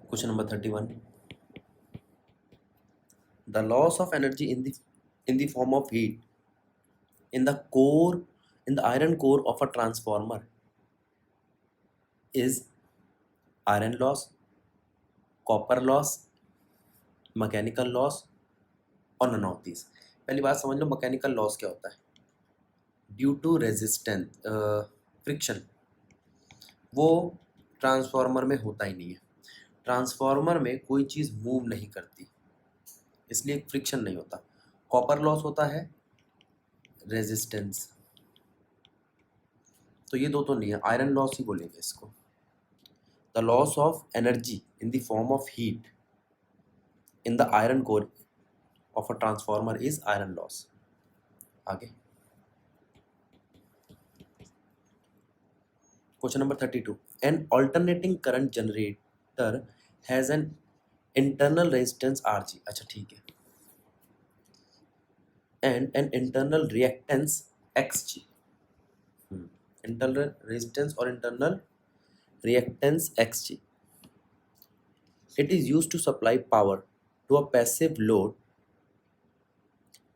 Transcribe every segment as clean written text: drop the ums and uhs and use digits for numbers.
Question number 31. The loss of energy in the form of heat in the core in the iron core of a transformer is iron loss, copper loss, mechanical loss और none of these. पहली बात समझ लो mechanical loss क्या होता है. Due to resistance friction. वो transformer में होता ही नहीं है. ट्रांसफार्मर में कोई चीज़ मूव नहीं करती, इसलिए फ्रिक्शन नहीं होता. कॉपर लॉस होता है, रेजिस्टेंस. तो ये दो तो नहीं है, आयरन लॉस ही बोलेंगे इसको. The loss of energy in the form of heat in the iron core of a transformer is iron loss. आगे question number 32. An alternating current generator has an internal resistance RG. अच्छा ठीक है. And an internal reactance XG. Internal resistance और internal reactance XG. It is used to supply power to a passive load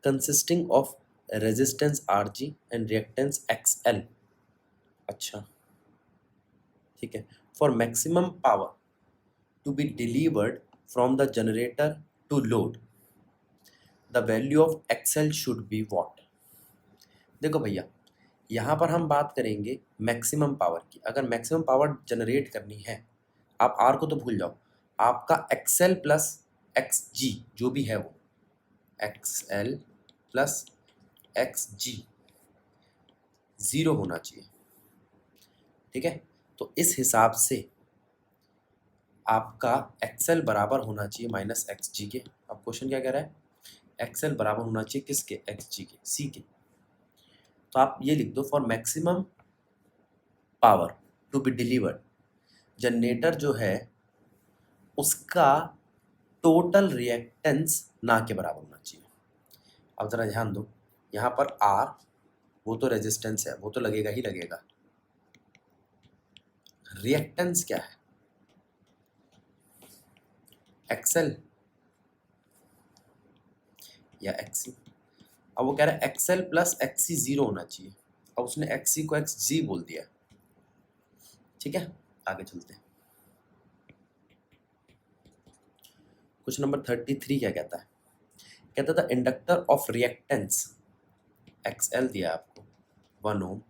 consisting of resistance RG and reactance XL. अच्छा ठीक है. For maximum power to be delivered from the generator to load, the value of XL should be what? देखो भैया, यहाँ पर हम बात करेंगे मैक्सिमम पावर की. अगर मैक्सिमम पावर जनरेट करनी है, आप आर को तो भूल जाओ, आपका XL प्लस XG जो भी है वो XL प्लस XG 0 होना चाहिए. ठीक है. तो इस हिसाब से आपका XL बराबर होना चाहिए माइनस XG के. अब क्वेश्चन क्या कह रहा है? XL बराबर होना चाहिए किसके? XG के, C के. तो आप ये लिख दो, for maximum power to be delivered, generator जो है उसका टोटल रिएक्टेंस ना के बराबर होना चाहिए. अब ज़रा ध्यान दो, यहाँ पर R वो तो रेजिस्टेंस है, वो तो लगेगा ही लगेगा. रिएक्टेंस क्या है? XL या XC. अब वो कह रहा है XL प्लस XC 0 होना चाहिए. अब उसने XC को XG बोल दिया. ठीक है, आगे चलते हैं. क्वेश्चन नंबर 33 क्या कहता है? कहता था इंडक्टर ऑफ रिएक्टेंस XL दिया आपको 1 ohm,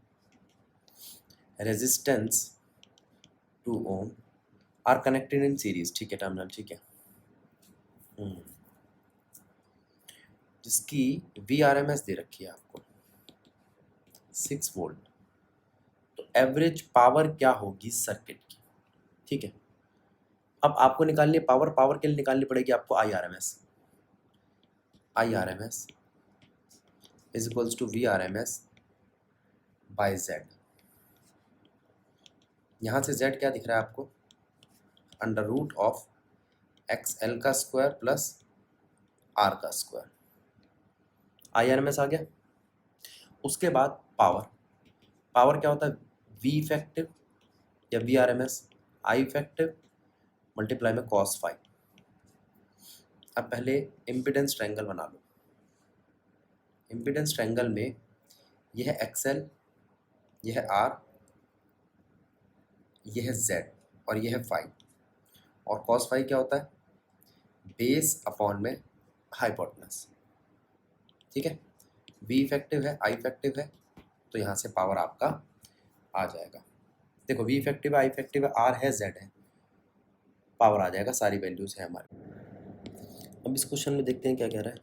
resistance 2 ohm are connected in series. ठीक है, टर्मिनल ठीक है. जिसकी VRMS दे रखी है आपको 6 वोल्ट. तो एवरेज पावर क्या होगी सर्किट की? ठीक है. अब आपको निकालनी है पावर. पावर के लिए निकालनी पड़ेगी आपको IRMS. IRMS is equals to VRMS by Z. यहाँ से Z क्या दिख रहा है आपको? अंडर रूट ऑफ XL का स्क्वायर प्लस R का स्क्वायर. IRMS आ गया. उसके बाद पावर. पावर क्या होता है? V इफेक्टिव या VRMS I इफेक्टिव मल्टीप्लाई में cos फाई. अब पहले इम्पिडेंस ट्रायंगल बना लो. इम्पिडेंस ट्रायंगल में यह है XL, यह है R, यह है Z और यह है फाई. और cos फाई क्या होता है? बेस अपॉन में हाइपोटेनस. ठीक है. V इफेक्टिव है, I इफेक्टिव है, तो यहाँ से पावर आपका आ जाएगा. देखो V इफेक्टिव है, I इफेक्टिव है, R है, Z है, पावर आ जाएगा. सारी वैल्यूज है हमारी. अब इस क्वेश्चन में देखते हैं क्या कह रहा है.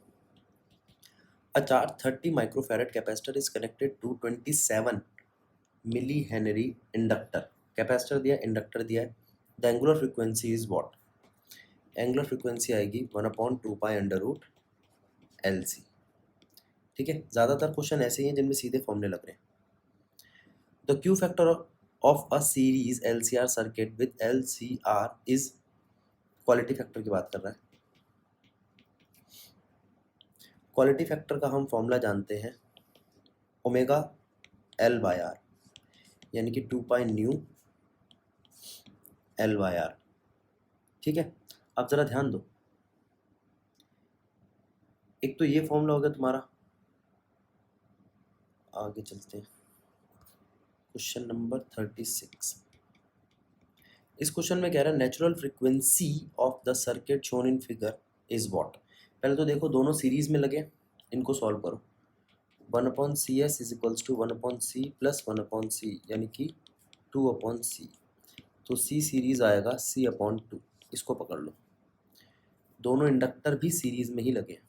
A charge 30 microfarad capacitor is connected to 27 milli henry inductor. Capacitor दिया, इंडक्टर दिया है. The angular frequency is what? Angular frequency आएगी 1/2 पाई अंडर रूट LC. ठीक है. ज़्यादातर क्वेश्चन ऐसे ही हैं जिनमें सीधे फॉर्मूले लग रहे हैं. The Q factor of a series LCR circuit with LCR is. Quality factor की बात कर रहा है. क्वालिटी फैक्टर का हम फॉर्मूला जानते हैं, ओमेगा L/R, यानी कि 2 पाई न्यू L/R. ठीक है, अब ज़रा ध्यान दो, एक तो ये फॉर्मूला हो गया तुम्हारा। आगे चलते हैं, क्वेश्चन नंबर 36। इस क्वेश्चन में कह रहा है natural frequency of the circuit shown in figure is what. पहले तो देखो दोनों सीरीज में लगे, इनको सॉल्व करो। 1/CS is equals to 1/C plus 1/C यानी कि 2/C। तो C सीरीज आएगा C/2, इसको पकड़ लो। दोनों इंडक्टर भी सीरीज में ही लगे,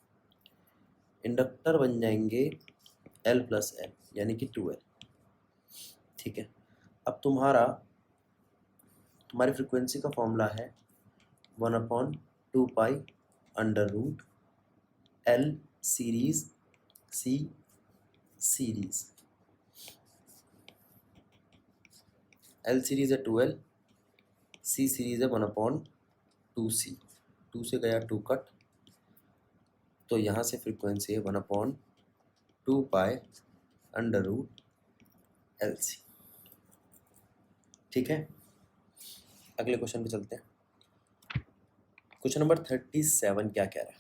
इंडक्टर बन जाएंगे L प्लस L यानी कि 2L। ठीक है, अब तुम्हारी फ्रीक्वेंसी का फॉर्मूला है 1/2 under root L series C series. L series है 2L, C सीरीज है 1/2C। 2 से गया 2 कट, तो यहाँ से फ्रीक्वेंसी है 1/2 अंडर रूट LC। ठीक है, अगले क्वेश्चन पे चलते हैं। क्वेश्चन नंबर 37 क्या कह रहा है?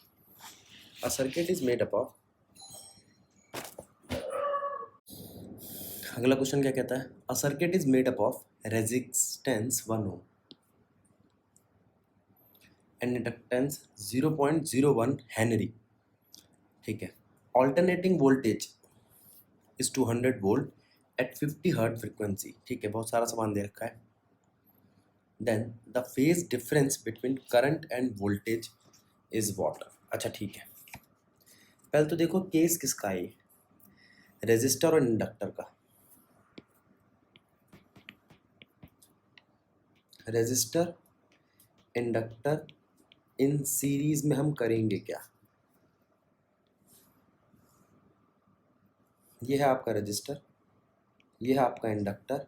A circuit is made up of, अगला क्वेश्चन क्या कहता है? A circuit is made up of resistance 1 ohm and inductance 0.01 henry. ठीक है, alternating voltage is 200 volt at 50 hertz frequency. ठीक है, बहुत सारा सामान दे रखा है। Then the phase difference between current and voltage is what. अच्छा ठीक है, पहले तो देखो केस किसका है, रेजिस्टर और इंडक्टर का। रेजिस्टर इंडक्टर इन सीरीज में हम करेंगे क्या? ये है आपका रेजिस्टर, ये है आपका इंडक्टर,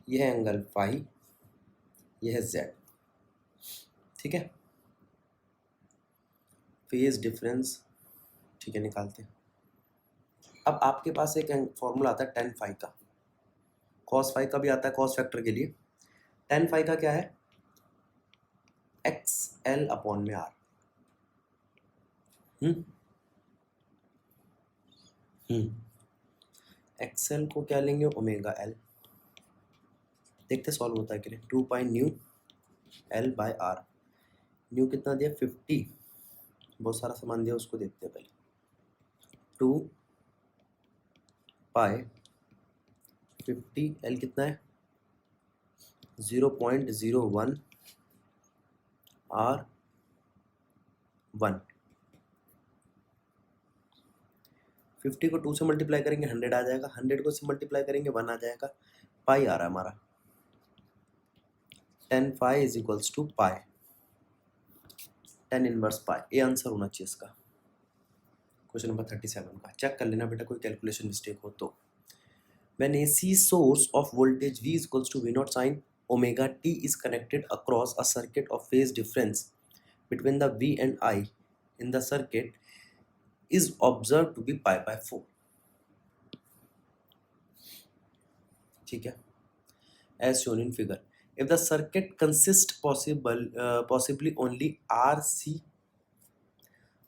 ये है एंगल फाई, ये है Z। ठीक है, फेज डिफरेंस, ठीक है निकालते हैं। अब आपके पास एक फॉर्मूला आता है tan फाई का, cos फाई का भी आता है कॉस फैक्टर के लिए। tan फाई का क्या है? XL/R। XL को क्या लेंगे? Omega L। देखते सॉल्व होता है कि नहीं। 2 न्यू L/R। न्यू कितना दिया? 50। बहुत सारा सामान दिया, उसको देखते हैं पहले। 2 50, L कितना है? 0.01 R1। 50 को 2 से मल्टीप्लाई करेंगे 100 आ जाएगा, 100 को से मल्टीप्लाई करेंगे 1 आ जाएगा, पाई आ रहा है हमारा। tan phi is equals to pi, tan inverse pi. ये आंसर होना चाहिए इसका, क्वेश्चन नंबर 37 का। चेक कर लेना बेटा कोई कैलकुलेशन मिस्टेक हो तो। When AC source of voltage V is equals to V naught sin omega t is connected across a circuit of phase difference between the V and I in the circuit is observed to be pi/4। ठीक है, as shown in figure, if the circuit consists possibly only RC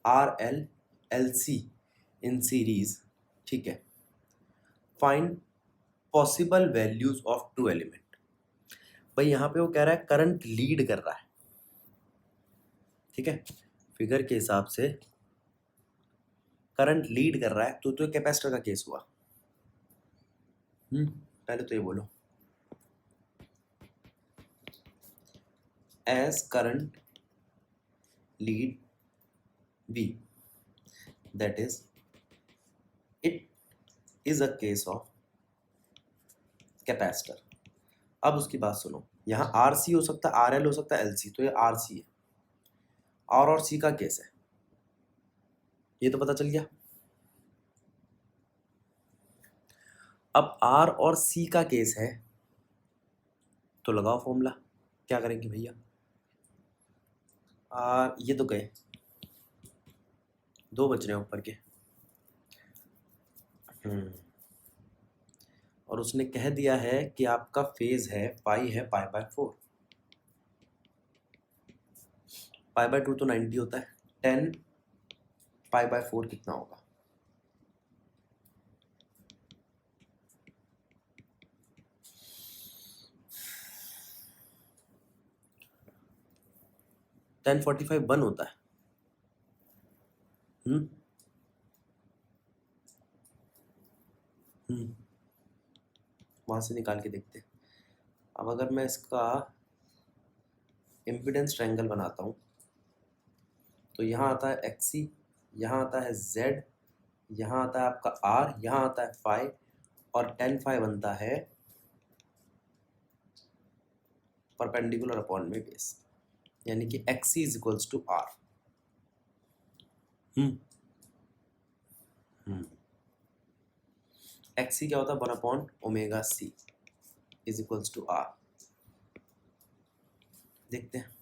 RL LC in series, ठीक है, find possible values of two element। भाई यहाँ पे वो कह रहा है करंट लीड कर रहा है, ठीक है, फिगर के हिसाब से करंट लीड कर रहा है, तो कैपेसिटर का केस हुआ। पहले तो ये बोलो, as current lead V, that is it is a case of capacitor. अब उसकी बात सुनो, यहाँ RC हो सकता है, RL हो सकता है, LC, तो ये RC है। R और C का केस है, ये तो पता चल गया। अब R और C का केस है तो लगाओ फॉर्मूला। क्या करेंगे भैया? ये तो गए, 2 बच रहे हैं ऊपर के। और उसने कह दिया है कि आपका फेज है पाई है π/4। π/2 तो 90 होता है, 10 π/4 कितना होगा? टेन 45 1 होता है। हम्म हम्म वहां से निकाल के देखते हैं। अब अगर मैं इसका इम्पीडेंस ट्रायंगल बनाता हूँ तो यहाँ आता है एक्सी, यहाँ आता है जेड, यहाँ आता है आपका आर, यहाँ आता है फाई, और टेन फाई बनता है परपेंडिकुलर अपॉन में बेस, यानी कि XC is equals to R. XC क्या होता है? 1/ω/c is equals to are. देखते हैं।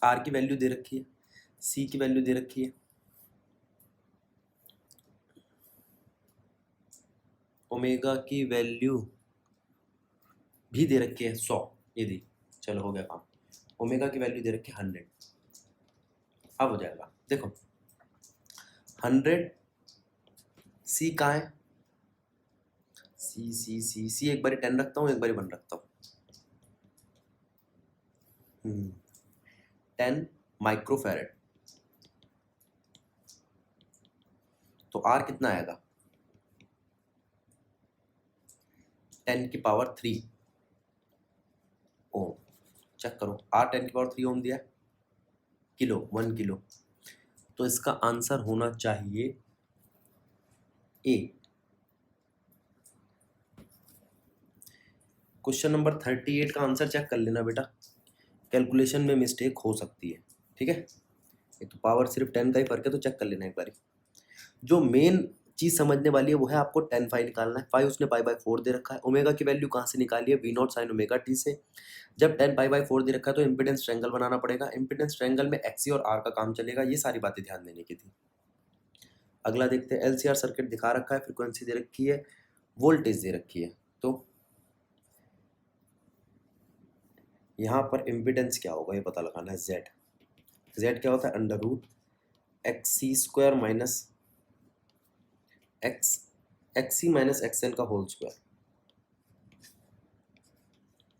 आर की वैल्यू दे रखी है, सी की वैल्यू दे रखी है, ओमेगा की वैल्यू भी दे रखी है 100, ये दी। चलो हो गया काम। ओमेगा की वैल्यू दे रखी है 100। अब हो जाएगा, देखो 100, सी कहाँ है? सी सी सी सी एक बारी 10 रखता हूँ, एक बारी 1 रखता हूँ। 10 माइक्रोफैरेड, तो आर कितना आएगा? 10 की पावर 3 ओम। चेक करो, आर 10 की पावर 3 ओम दिया, किलो, 1 किलो। तो इसका आंसर होना चाहिए ए। क्वेश्चन नंबर 38 का आंसर चेक कर लेना बेटा, कैलकुलेशन में मिस्टेक हो सकती है, ठीक है। एक तो पावर सिर्फ 10 का ही फर्क है, तो चेक कर लेना एक बारी। जो मेन चीज समझने वाली है वो है आपको 10 फाई निकालना है। फाई उसने π/4 दे रखा है। ओमेगा की वैल्यू कहाँ से निकाली है? V0 sin ओमेगा टी से। जब 10 π/4 दे रखा है तो इम्पीडेंस ट्रायंगल बनाना पड़ेगा। इम्पीडेंस ट्रायंगल में एक्सी और आर का काम चलेगा। ये सारी बातें ध्यान देने की थी। अगला देखते हैं, LCR सर्किट दिखा रखा है, फ्रिक्वेंसी दे रखी है, वोल्टेज दे रखी है। तो यहाँ पर इम्पीडेंस क्या होगा ये पता लगाना है। जेड, जेड क्या होता है? Under root XC² minus XC minus XL का whole square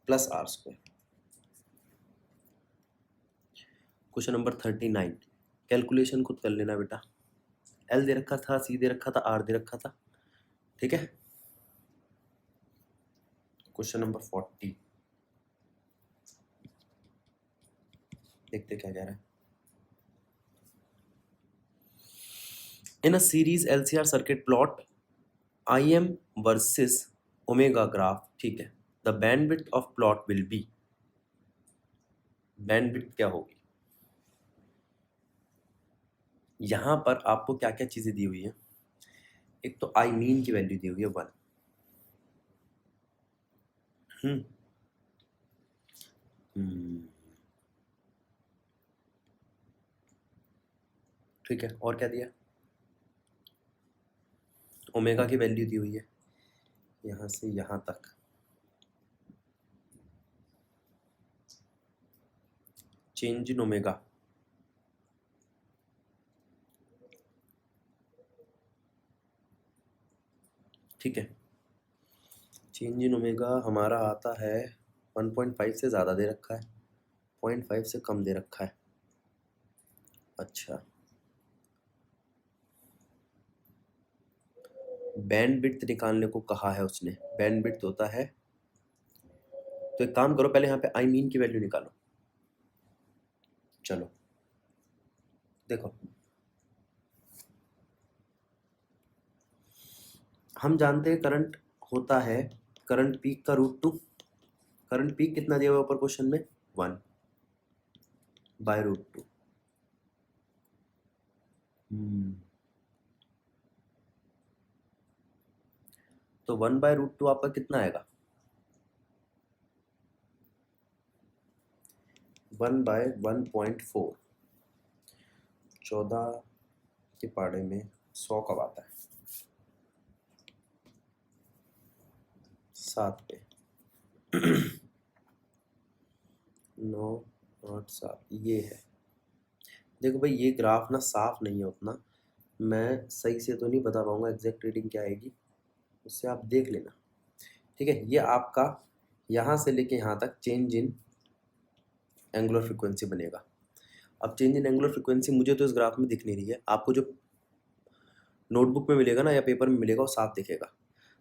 plus R²। Question number 39, calculation खुद कर लेना बेटा। L दे रखा था, C दे रखा था, R दे रखा था, ठीक है। क्वेश्चन नंबर 40 देखते क्या कह रहा है। In a series LCR circuit plot IM versus omega graph, ठीक है। The bandwidth of plot will be, bandwidth क्या होगी? यहां पर आपको क्या क्या चीजें दी हुई है? एक तो आई मीन की वैल्यू दी हुई है 1। ठीक है, और क्या दिया? ओमेगा की वैल्यू दी हुई है यहां से यहां तक, चेंज इन ओमेगा, ठीक है। चेंज इन ओमेगा हमारा आता है 1.5 से ज़्यादा दे रखा है, 0.5 से कम दे रखा है। अच्छा, बैंडविड्थ निकालने को कहा है उसने। बैंडविड्थ होता है, तो एक काम करो, पहले यहाँ पे आई मीन की वैल्यू निकालो। चलो देखो, हम जानते हैं करंट होता है, करंट पीक का √2। करंट पीक कितना दिया हुआ ऊपर क्वेश्चन में? 1/√2। तो 1/√2 आपका कितना आएगा? 1/1.4। 14 के पाड़े में 100 कब आता है? 7 पे 9 8 7 ये है। देखो भाई ये ग्राफ ना साफ नहीं है उतना, मैं सही से तो नहीं बता पाऊंगा एग्जैक्ट रीडिंग क्या आएगी, उससे आप देख लेना, ठीक है। ये आपका यहाँ से लेके यहाँ तक चेंज इन एंगुलर फ्रीक्वेंसी बनेगा। अब चेंज इन एंगुलर फ्रीक्वेंसी मुझे तो इस ग्राफ में दिख नहीं रही है, आपको जो नोटबुक में मिलेगा ना या पेपर में मिलेगा वो साफ दिखेगा।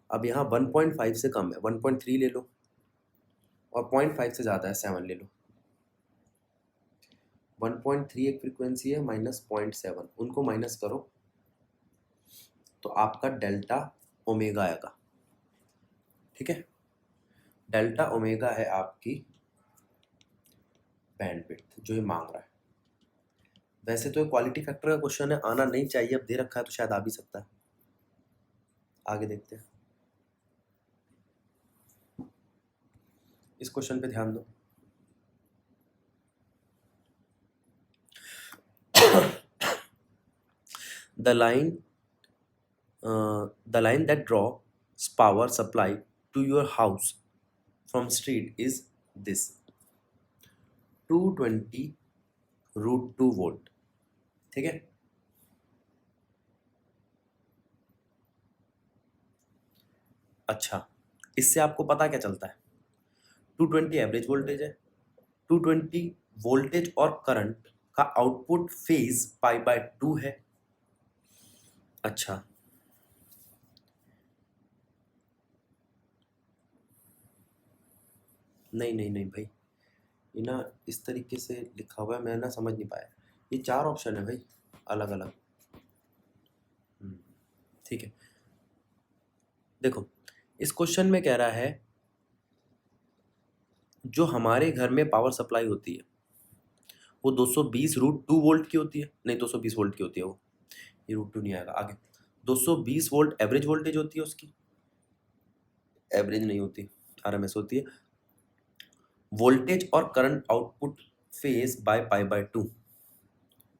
अब यहाँ 1.5 से कम है, 1.3 ले लो, और 0.5 से ज़्यादा है 7 ले लो। 1.3 एक फ्रीक्वेंसी है माइनस 0.7, उनको माइनस करो तो आपका डेल्टा ओमेगा आएगा, ठीक है। डेल्टा ओमेगा है आपकी बैंडविड्थ जो ये मांग रहा है। वैसे तो क्वालिटी फैक्टर का क्वेश्चन है, आना नहीं चाहिए, अब दे रखा है तो शायद आ भी सकता है। आगे देखते हैं, इस क्वेश्चन पे ध्यान दो। the line that draws power supply to your house from street is this 220√2 volt, ठीक है। अच्छा, इससे आपको पता क्या चलता है? 220 एवरेज वोल्टेज है, 220 वोल्टेज और करंट का आउटपुट फेज π/2 है। अच्छा, नहीं भाई, ये ना इस तरीके से लिखा हुआ है, मैं ना समझ नहीं पाया। ये 4 ऑप्शन है भाई अलग अलग, ठीक है। देखो इस क्वेश्चन में कह रहा है जो हमारे घर में पावर सप्लाई होती है वो 220√2 वोल्ट की होती है, नहीं 220 वोल्ट की होती है वो, ये √2 नहीं आएगा। आगे 220 वोल्ट एवरेज वोल्टेज होती है उसकी, एवरेज नहीं होती, आरएमएस होती है। वोल्टेज और current output phase by π/2,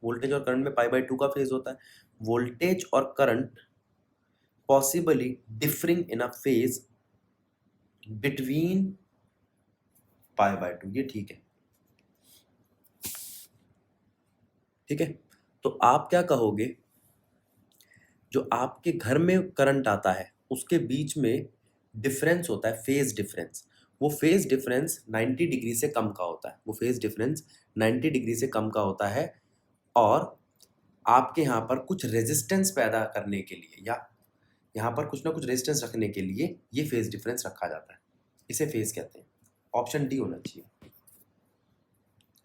voltage और करंट में π/2 का फेज होता है। वोल्टेज और current possibly differing in a phase between π/2, ये ठीक है, ठीक है। तो आप क्या कहोगे, जो आपके घर में करंट आता है उसके बीच में डिफरेंस होता है, फेज डिफरेंस, वो फेज डिफरेंस 90 डिग्री से कम का होता है, वो फेज डिफरेंस 90 डिग्री से कम का होता है। और आपके यहाँ पर कुछ रेजिस्टेंस पैदा करने के लिए या यहाँ पर कुछ ना कुछ रेजिस्टेंस रखने के लिए ये फेज डिफरेंस रखा जाता है, इसे फेज कहते हैं। ऑप्शन डी होना चाहिए।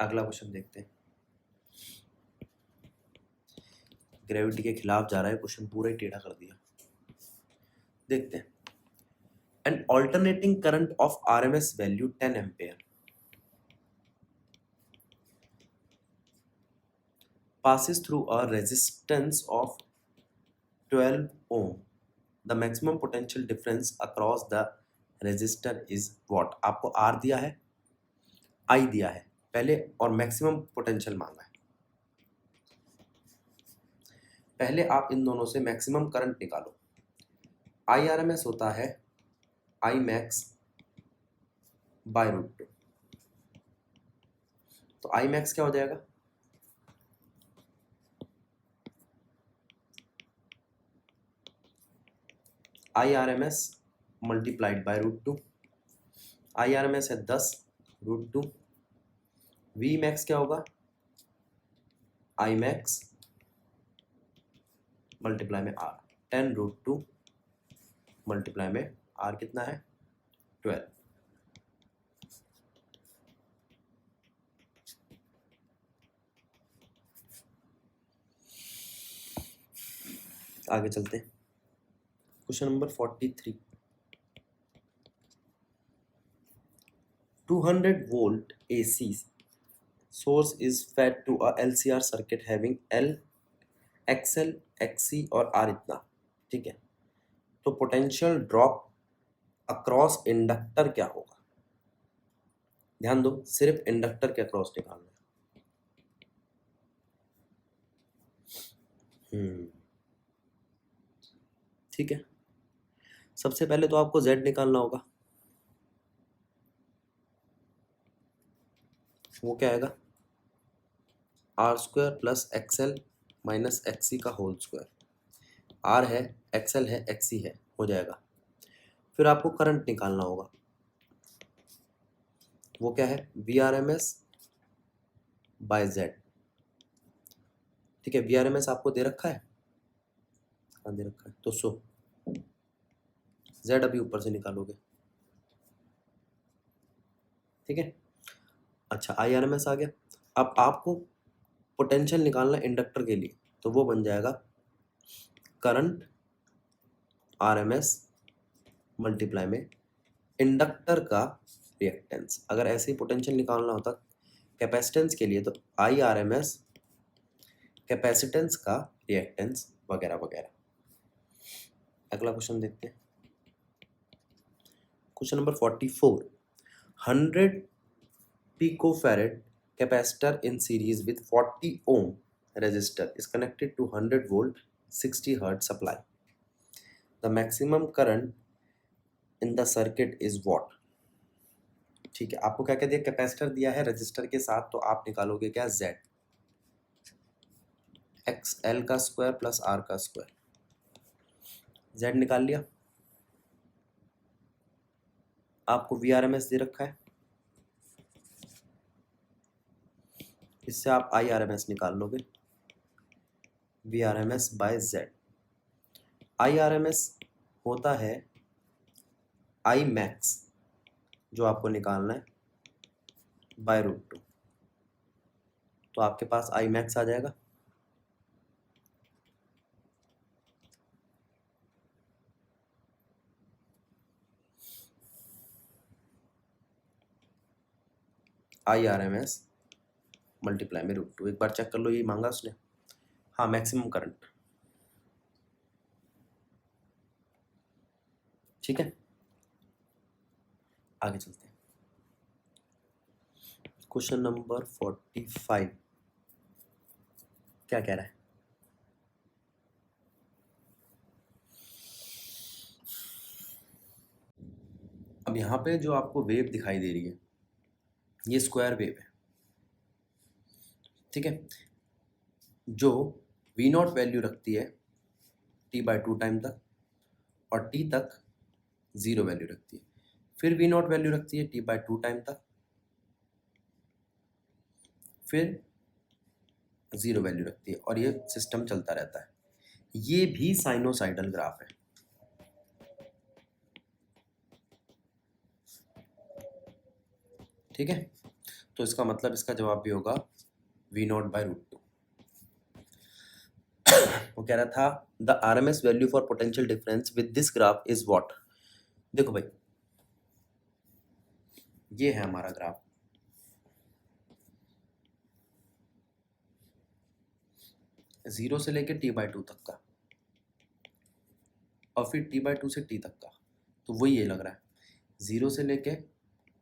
अगला क्वेश्चन देखते हैं, ग्रेविटी के खिलाफ जा रहा है क्वेश्चन, पूरा ही टेढ़ा कर दिया। देखते हैं, an alternating current of RMS value 10 ampere passes through a resistance of 12 ohm. The maximum potential difference across the resistor is what? आपको R दिया है, I दिया है पहले, और मैक्सिमम पोटेंशियल मांगा है। पहले आप इन दोनों से मैक्सिमम करंट निकालो। IRMS होता है I max बाय √2, तो I max क्या हो जाएगा? IRMS मल्टीप्लाइड बाय √2, IRMS है 10 √2, V max क्या होगा? I max मल्टीप्लाई में R, 10√2 मल्टीप्लाई में R कितना है? 12। आगे चलते हैं, question number 43। 200 volt AC source is fed to a LCR circuit having L, XL, XC और R इतना, ठीक है। तो पोटेंशियल ड्रॉप अक्रॉस इंडक्टर क्या होगा? ध्यान दो, सिर्फ इंडक्टर के अक्रॉस निकालना है। ठीक है, सबसे पहले तो आपको Z निकालना होगा। वो क्या आएगा, R square plus XL minus XC का होल स्क्वायर। आर है, एक्सएल है, एक्सी है, हो जाएगा। फिर आपको करंट निकालना होगा, वो क्या है, V R M S by Z. ठीक है, वी आर एम एस आपको दे रखा है, हाँ दे रखा है, तो सो जेड अभी ऊपर से निकालोगे। ठीक है, अच्छा आई आर एम एस आ गया। अब आपको पोटेंशियल निकालना है इंडक्टर के लिए, तो वो बन जाएगा current R M S multiply में इंडक्टर का रिएक्टेंस। अगर ऐसे ही पोटेंशियल निकालना होता कैपेसिटेंस के लिए, तो I R M S capacitance का रिएक्टेंस वगैरह वगैरह। अगला क्वेश्चन देखते हैं, question number 44। 100 picofarad capacitor in series with 40 ohm resistor is connected to 100 volt 60 hertz supply. The maximum current in the circuit is what? ठीक है, आपको क्या क्या दिया, कैपेसिटर दिया है रजिस्टर के साथ, तो आप निकालोगे क्या, Z एक्स एल का स्क्वायर प्लस आर का स्क्वायर। Z निकाल लिया। आपको वी आर एम एस दे रखा है, इससे आप आई आर एम एस निकाल लोगे, V R M S by Z. I R M S होता है आई मैक्स, जो आपको निकालना है बाय √2, तो आपके पास आई मैक्स आ जाएगा। I R M S multiply में √2, एक बार चेक कर लो, ये मांगा उसने, हाँ मैक्सिमम करंट। ठीक है, आगे चलते हैं, क्वेश्चन नंबर 45 क्या कह रहा है, अब यहाँ पे जो आपको वेव दिखाई दे रही है, ये स्क्वायर वेव है। ठीक है, जो वी नॉट वैल्यू रखती है t/2 टाइम तक, और t तक 0 वैल्यू रखती है, फिर वी नॉट वैल्यू रखती है t/2 टाइम तक, फिर 0 वैल्यू रखती है, और ये सिस्टम चलता रहता है। ये भी साइनोसाइडल ग्राफ है। ठीक है, तो इसका मतलब इसका जवाब भी होगा V0/√2। वो कह रहा था the RMS value for potential difference with this graph is what. देखो भाई, ये है हमारा ग्राफ, जीरो से लेके t/2 तक का, और फिर t/2 से t तक का, तो वही ये लग रहा है, जीरो से लेके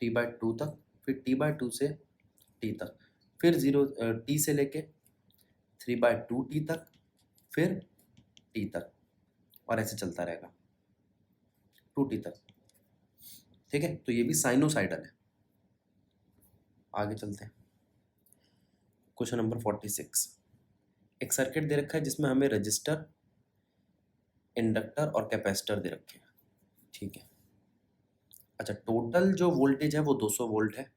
t/2 तक, फिर t/2 से t तक, फिर t से लेके 3/2t तक, फिर t तक, और ऐसे चलता रहेगा 2t तक। ठीक है, तो ये भी साइनोसाइडल है। आगे चलते हैं, क्वेश्चन नंबर 46। एक सर्किट दे रखा है जिसमें हमें रजिस्टर, इंडक्टर और कैपेसिटर दे रखे हैं। ठीक है, अच्छा टोटल जो वोल्टेज है वो 200 वोल्ट है,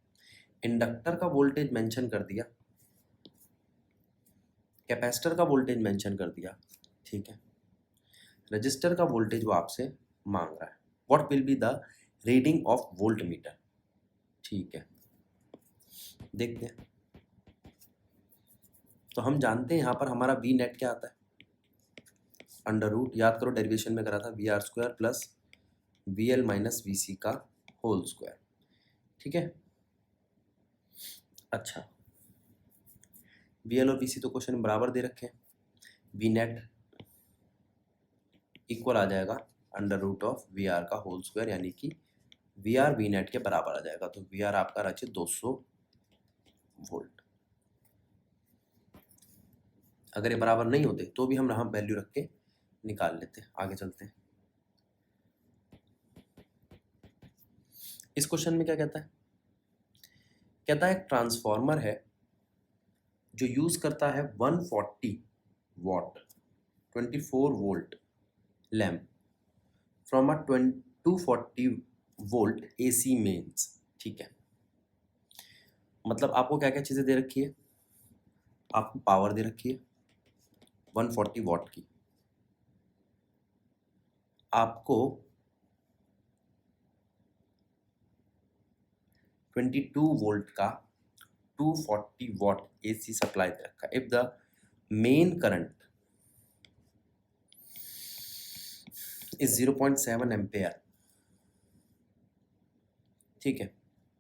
इंडक्टर का वोल्टेज मेंशन कर दिया, कैपेसिटर का वोल्टेज मेंशन कर दिया। ठीक है, रजिस्टर का वोल्टेज वो आपसे मांग रहा है, what will be the reading of volt meter. ठीक है, देखते हैं। तो हम जानते हैं यहाँ पर हमारा वी नेट क्या आता है, √, याद करो डेरिवेशन में करा था, VR² plus VL minus VC का होल स्क्वायर। ठीक है, अच्छा VL और VC तो क्वेश्चन में बराबर दे रखे हैं, वी नेट इक्वल आ जाएगा √ऑफ VR का होल स्क्वायर, यानी कि VR वी नेट के बराबर आ जाएगा, तो VR आपका रचे 200 वोल्ट। अगर ये बराबर नहीं होते तो भी हम यहाँ वैल्यू रख के निकाल लेते हैं। आगे चलते हैं। इस क्वेश्चन में क्या कहता है? कहता है एक ट्रांसफॉर्मर है जो यूज करता है 140 watt 24 volt lamp from a 240 volt AC mains. ठीक है, मतलब आपको क्या क्या चीज़ें दे रखी है? आपको पावर दे रखी है 140 वॉट की, आपको 22 वोल्ट का 240 वॉट AC सप्लाई दे रखा है। If the main current is 0.7 ampere, ठीक है,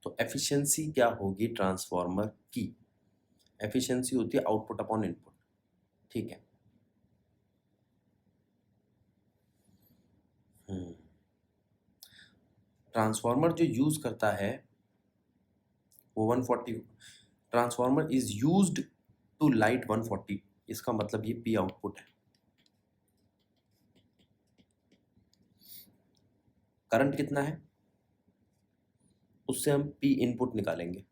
तो एफिशिएंसी क्या होगी ट्रांसफॉर्मर की? एफिशिएंसी होती है आउटपुट अपॉन इनपुट। ठीक है, ट्रांसफॉर्मर जो यूज करता है वो 140, transformer is used to light 140, इसका मतलब ये P आउटपुट है। करंट कितना है उससे हम P इनपुट निकालेंगे,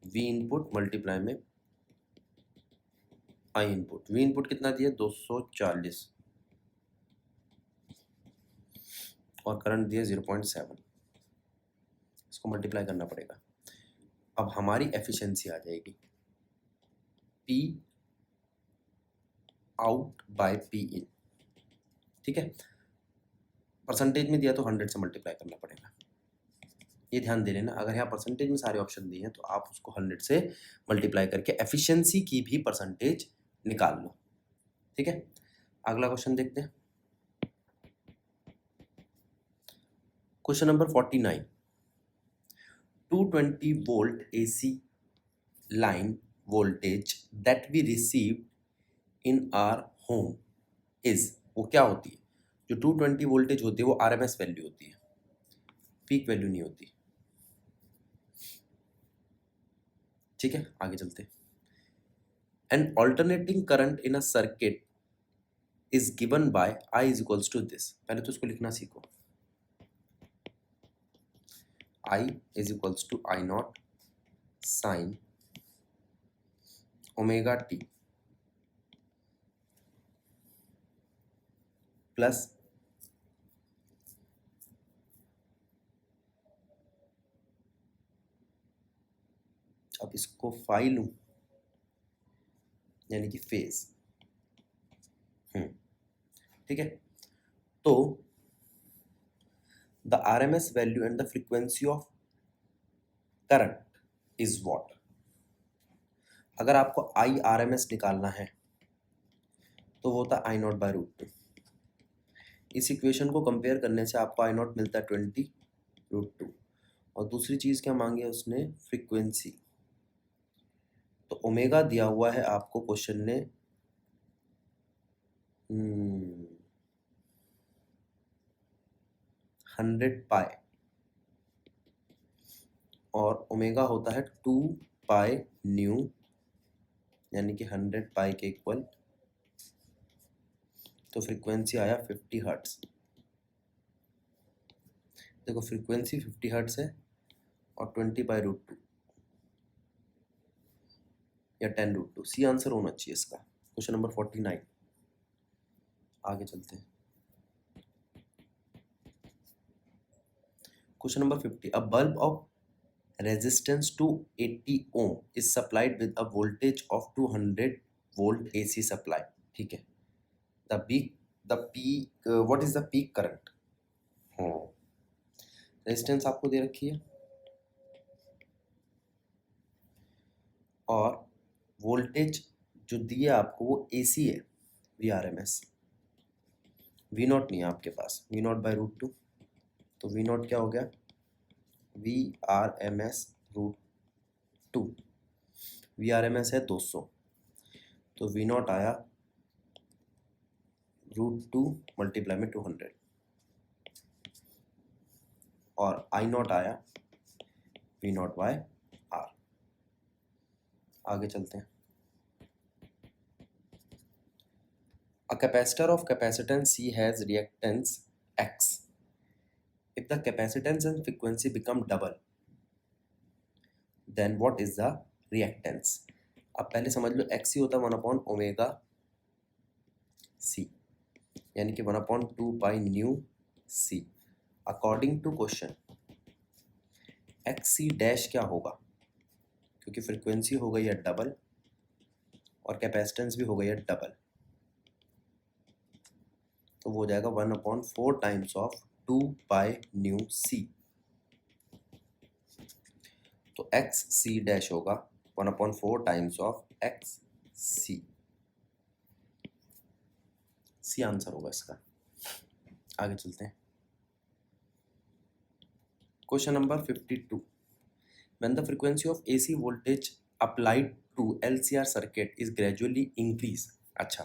V इनपुट मल्टीप्लाई में I इनपुट। V इनपुट कितना दिया? 240 और करंट दिया 0.7, इसको मल्टीप्लाई करना पड़ेगा। अब हमारी एफिशिएंसी आ जाएगी P आउट बाय P इन। ठीक है, परसेंटेज में दिया तो 100 से मल्टीप्लाई करना पड़ेगा। ये ध्यान दे लेना, अगर यहाँ परसेंटेज में सारे ऑप्शन दिए हैं तो आप उसको 100 से मल्टीप्लाई करके एफिशिएंसी की भी परसेंटेज निकाल लो। ठीक है, अगला क्वेश्चन देखते हैं। Question number 49, 220 volt AC line voltage that we received in our home is, वो क्या होती है? जो 220 वोल्टेज होती है वो RMS वैल्यू होती है, पीक वैल्यू नहीं होती। ठीक है, आगे चलते हैं। An alternating current in a circuit is given by I is equals to this. पहले तो इसको लिखना सीखो। I is equals to I naught sine omega T plus अब इसको फाई लूं यानी कि फेज। ठीक है, तो the RMS value and the frequency of current is what? अगर आपको IRMS निकालना है तो वो होता है I नॉट बाय रूट 2। इस इक्वेशन को कंपेयर करने से आपको I नॉट मिलता है 20 रूट 2, और दूसरी चीज क्या मांगी है उसने? फ्रीक्वेंसी। तो ओमेगा दिया हुआ है आपको क्वेश्चन ने 100 पाई, और ओमेगा होता है 2 पाई न्यू, यानी कि 100 पाई के इक्वल। तो फ्रीक्वेंसी आया 50 हर्ट्स। देखो फ्रीक्वेंसी 50 हर्ट्स है और 20 बाई रूट 2 या 10 रूट 2। सी आंसर होना चाहिए इसका, क्वेश्चन नंबर 49। आगे चलते हैं। Question number 50, a bulb of resistance 280 ohm is supplied with a voltage of 200 volt AC supply। ठीक है, the peak what is the peak current? Resistance आपको दे रखी है और वोल्टेज जो दिया आपको वो AC है, VRMS। V नॉट नहीं है आपके पास, V नॉट बाई रूट 2, तो V नॉट क्या हो गया? VRMS root 2। VRMS है 200, तो V नॉट आया रूट 2 मल्टीप्लाई में 200, और I नॉट आया V नॉट बाय R। आगे चलते हैं। A capacitor of capacitance C has reactance X. If the capacitance and frequency become double, then what is the reactance? अब पहले समझ लो x ही होता है 1/ओमेगा c, यानी कि 1/2 pi new c। According to question X C dash क्या होगा, क्योंकि फ्रीक्वेंसी हो गई है डबल और कैपेसिटेंस भी हो गई है डबल, तो वो हो जाएगा 1/4 times of 2 pi new C. तो एक्स सी डैश होगा 1/4 times of X C. C answer होगा इसका। आगे चलते हैं। क्वेश्चन नंबर 52। When the frequency of AC voltage applied to LCR circuit is gradually increase। अच्छा,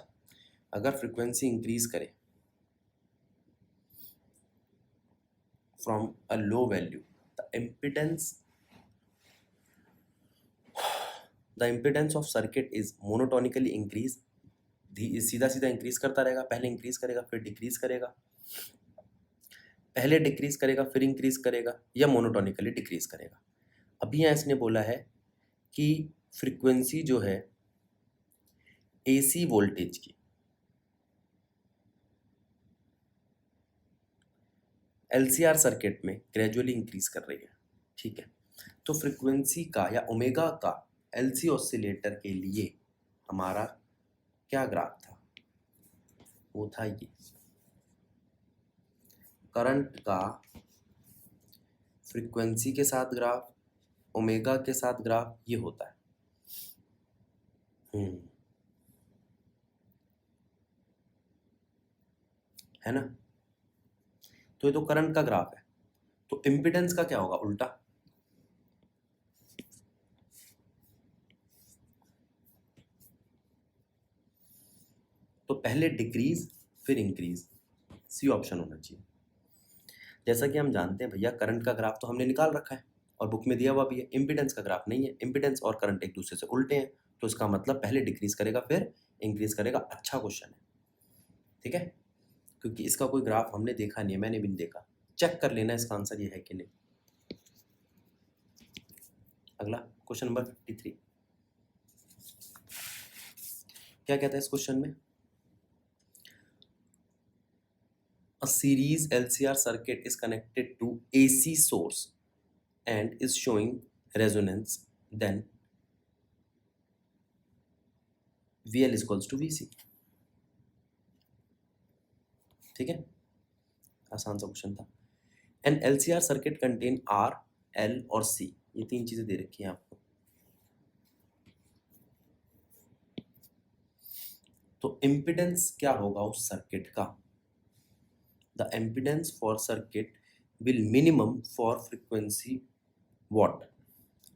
अगर फ्रीक्वेंसी इंक्रीज करे from a low value, the impedance of circuit is monotonically increase। सीधा सीधा इंक्रीज करता रहेगा, पहले इंक्रीज करेगा फिर डिक्रीज करेगा, पहले डिक्रीज करेगा फिर इंक्रीज करेगा, या मोनोटोनिकली डिक्रीज करेगा। अभी यहाँ इसने बोला है कि फ्रीक्वेंसी जो है एसी वोल्टेज की एलसीआर सर्किट में ग्रेजुअली इंक्रीज कर रही है। ठीक है, तो फ्रीक्वेंसी का या ओमेगा का एलसी ऑसिलेटर के लिए हमारा क्या ग्राफ था, वो था ये करंट का फ्रीक्वेंसी के साथ ग्राफ, ओमेगा के साथ ग्राफ, ये होता है। है ना, तो ये तो करंट का ग्राफ है, तो इम्पिडेंस का क्या होगा, उल्टा। तो पहले डिक्रीज फिर इंक्रीज, सी ऑप्शन होना चाहिए। जैसा कि हम जानते हैं भैया, करंट का ग्राफ तो हमने निकाल रखा है और बुक में दिया हुआ भी है, इम्पिडेंस का ग्राफ नहीं है। इम्पिडेंस और करंट एक दूसरे से उल्टे हैं, तो इसका मतलब पहले डिक्रीज करेगा फिर इंक्रीज करेगा। अच्छा क्वेश्चन है, ठीक है, क्योंकि इसका कोई ग्राफ हमने देखा नहीं है, मैंने भी नहीं देखा। चेक कर लेना इसका आंसर ये है कि नहीं। अगला क्वेश्चन नंबर 53। क्या कहता है इस क्वेश्चन में, A series LCR circuit is connected to AC source and is showing resonance, then VL is equals to VC। ठीक है, आसान सा क्वेश्चन था। An LCR circuit contain R, L और C, ये तीन चीजें दे रखी हैं आपको। तो इम्पिडेंस क्या होगा उस सर्किट का, the impedance for circuit will minimum for frequency what.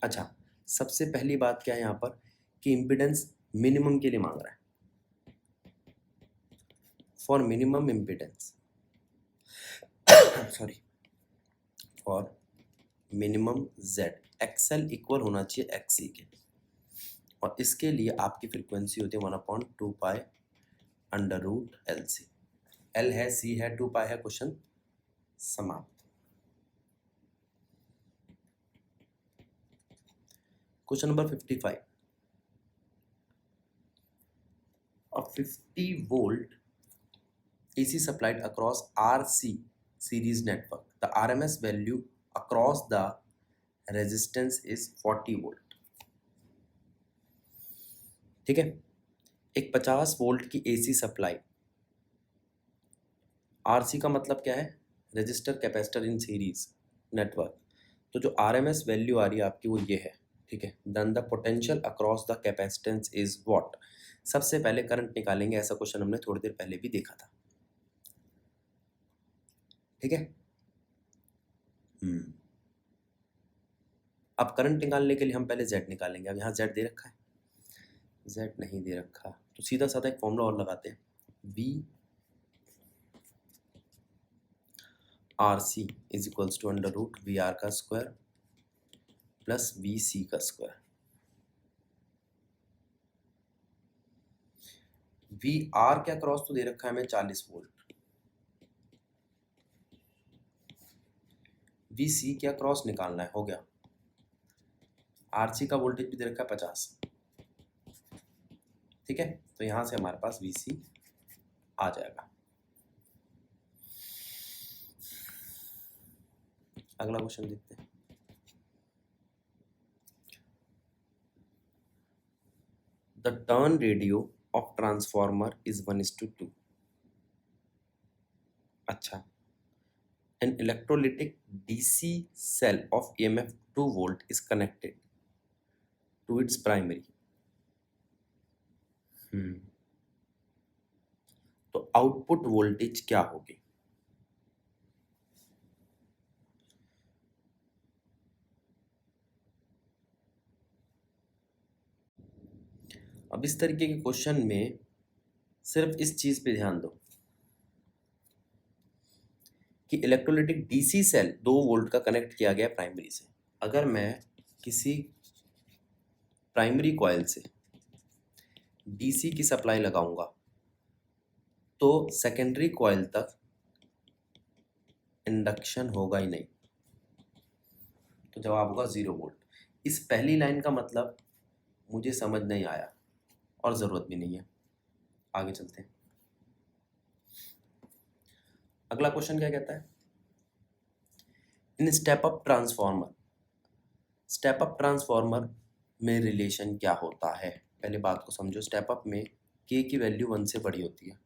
अच्छा, सबसे पहली बात क्या है यहाँ पर कि इम्पिडेंस मिनिमम के लिए मांग रहा है, for minimum impedance sorry, for minimum Z XL equal होना चाहिए एक्सी के, और इसके लिए आपकी फ्रीक्वेंसी होती है 1/2 pi under root L C. L है, सी है, 2 पाई है, क्वेश्चन समाप्त। Question number 55। A 50 volt AC supplied across RC series network. The RMS value across the resistance is 40 volt। ठीक है, एक 50 वोल्ट की AC सप्लाई, RC का मतलब क्या है, register capacitor in series network, तो जो RMS वैल्यू आ रही है आपकी वो ये है। ठीक है, then the potential across the capacitance is what. सबसे पहले करंट निकालेंगे, ऐसा क्वेश्चन हमने थोड़ी देर पहले भी देखा था। ठीक है, अब करंट निकालने के लिए हम पहले Z निकालेंगे। अब यहाँ Z दे रखा है, Z नहीं दे रखा, तो सीधा साधा एक फॉर्मूला और लगाते हैं, V R C is equals to under root V R का स्क्वायर प्लस वी सी का स्क्वायर। वी आर क्या क्रॉस तो दे रखा है हमें 40 वोल्ट, वी सी क्या क्रॉस निकालना है, हो गया। आर सी का वोल्टेज भी दे रखा है 50, ठीक है। तो यहां से हमारे पास वी सी आ जाएगा। अगला क्वेश्चन देखते हैं। The turn radio of transformer is 1:2। अच्छा, an electrolytic DC cell of EMF 2 volt is connected to its primary। तो आउटपुट वोल्टेज क्या होगी? अब इस तरीके के क्वेश्चन में सिर्फ इस चीज पे ध्यान दो कि इलेक्ट्रोलिटिक डीसी सेल 2 वोल्ट का कनेक्ट किया गया प्राइमरी से। अगर मैं किसी प्राइमरी कॉइल से डीसी की सप्लाई लगाऊंगा तो सेकेंडरी कॉइल तक इंडक्शन होगा ही नहीं, तो जवाब होगा 0 वोल्ट। इस पहली लाइन का मतलब मुझे समझ नहीं आया और ज़रूरत भी नहीं है। आगे चलते हैं। अगला क्वेश्चन क्या कहता है? इन स्टेप अप ट्रांसफॉर्मर में रिलेशन क्या होता है? पहले बात को समझो। स्टेप अप में के की वैल्यू 1 से बड़ी होती है,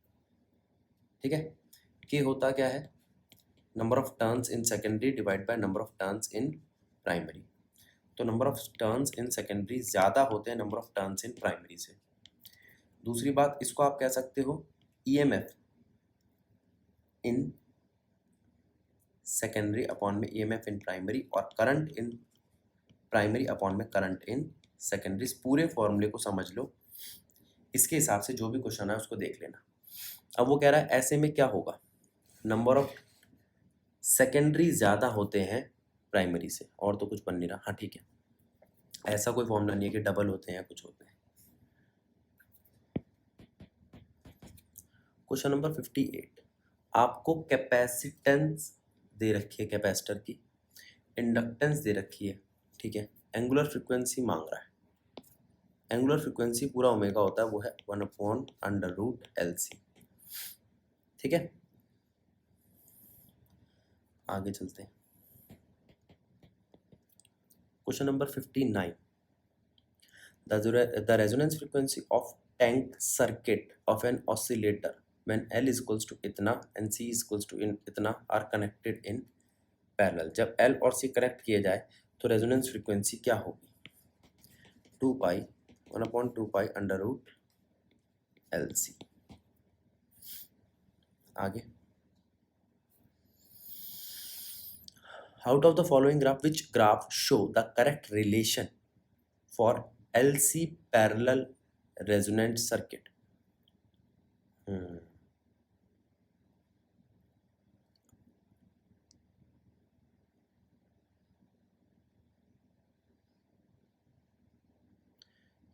ठीक है। के होता क्या है? Number of turns in secondary divide by number of turns in primary. तो number of turns in secondary ज़्यादा होते हैं number of turns in primary से। दूसरी बात, इसको आप कह सकते हो ईएमएफ इन सेकेंडरी अपॉन में ईएमएफ इन प्राइमरी, और करंट इन प्राइमरी अपॉन में करंट इन सेकेंडरी। पूरे फॉर्मूले को समझ लो, इसके हिसाब से जो भी क्वेश्चन है उसको देख लेना। अब वो कह रहा है ऐसे में क्या होगा? नंबर ऑफ सेकेंडरी ज़्यादा होते हैं प्राइमरी से, और तो कुछ बन नहीं रहा। हाँ ठीक है, ऐसा कोई फॉर्मूला नहीं है कि डबल होते हैं या कुछ होते हैं। क्वेश्चन नंबर 58, आपको कैपेसिटेंस दे रखी है, कैपेसिटर की इंडक्टेंस दे रखी है, ठीक है। एंगुलर फ्रीक्वेंसी मांग रहा है। एंगुलर फ्रीक्वेंसी पूरा ओमेगा होता है, वो है 1/√LC, ठीक है। आगे चलते हैं। Question number 59, the resonance frequency of tank circuit of an oscillator when L is equals to इतना and C is equals to इतना are connected in parallel। जब L और C कनेक्ट किए जाए तो रेजोनेंस फ्रीक्वेंसी क्या होगी? 2 पाई 1/2 पाई √LC। आगे, out of the following graph which graph show the correct relation for LC parallel resonant circuit?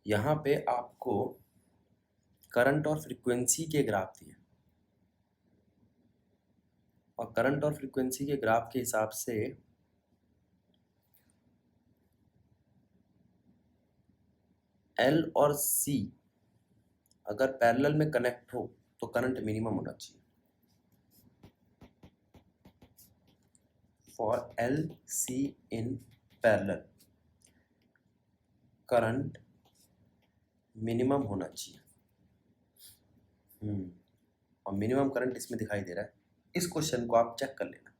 यहाँ पे आपको करंट और फ्रीक्वेंसी के ग्राफ दिए, और करंट और फ्रीक्वेंसी के ग्राफ के हिसाब से L और C अगर पैरेलल में कनेक्ट हो तो करंट मिनिमम होना चाहिए। For LC in parallel current minimum होना चाहिए। और मिनिमम करंट इसमें दिखाई दे रहा है। इस क्वेश्चन को आप चेक कर लेना।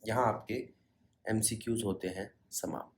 यहाँ आपके MCQs होते हैं समाप्त।